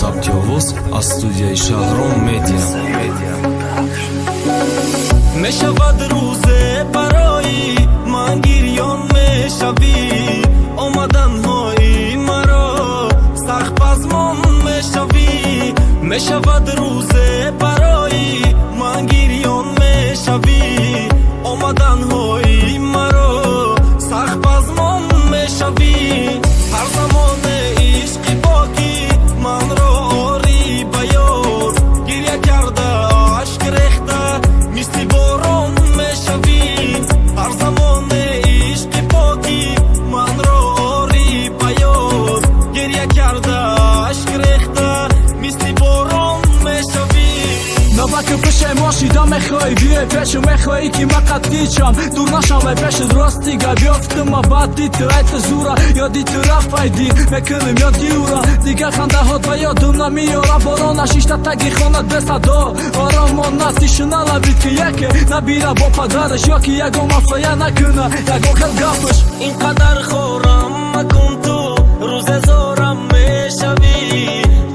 Саптёвоз аз студияи Шаҳром Медиа. мешавад рӯзе барои ман гирён мешавӣ омаданҳои маро сахт пазмон мешавӣ мешавад рӯзе барои ман гирён мешавӣ омаданҳои маро сахт пазмон мешавӣ ҳар замоне ишқи покӣ манро ори ба ёд гирья карда ашк рехта мисли борон мешавӣ ҳар замоне ишқи покӣ манро ори ба ёд гирья карда ашк рехта мисли борон мешавӣ навбаки пешаймоши да мехоҳӣ биёй пешу мехоҳӣ ки ман қатъичам дур нашавай пешуд рости гап ёфтума баъди ту айта зура ёди ту рафт пайдӣ мекунем ёди ура дигар хандаҳот ба ёдум намеёрам боронаш ишта таги хона бесадо оромонас тишуна лабид ки яке набира бо падараш ё ки ягон мафсоя накуна ягон хел гапаш ин қадар хорам макун ту рӯзе зорам мешавӣ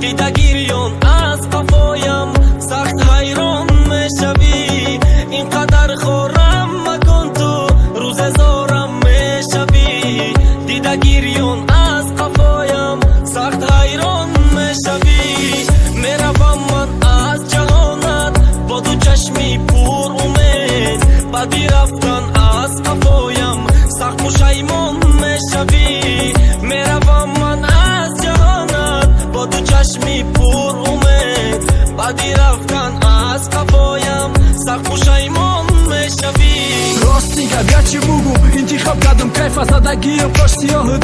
дида гирён аз қафоям сахт ҳайрон мешавӣ ин қадар хорам макун ту рӯзе зорам мешавӣ дида гирён аз қафоям сахт ҳайрон мешавӣ меравам ман аз ҷаҳонат бо ду чашми пур умед баъди рафтан аз қафоям сахт пушаймон мешавӣ меравам ман аз ҷаҳонат бо ду чашми пур умед баъди рафтан аз қафоям сахт пушаймон мешавӣ рости гап ячи бугум интихоб кардам кайфа задагиём кош сиёҳу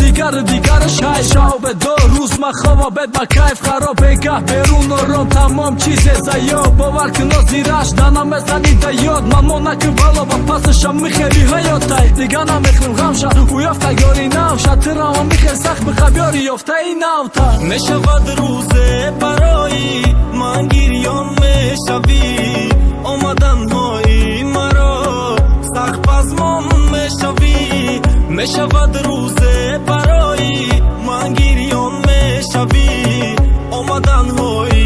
дигараш ҳай шавбедо рӯз ма ховобед ба кайф хароб бегах берун ором тамом чизе заёб бовар куно зираш дана мезани да ёд мамо наку бало ба пасашам михеби ҳаётай дига намехлим ғамша уёфта ёри навша тирама михел сахт бихаб ёри ёфтаи навта мешавад рӯзе барои ман гирён мешавӣ омаданҳои маро сахт пазмон мешавӣ мешавад рӯзе барои ман гирён мешавӣ омаданҳои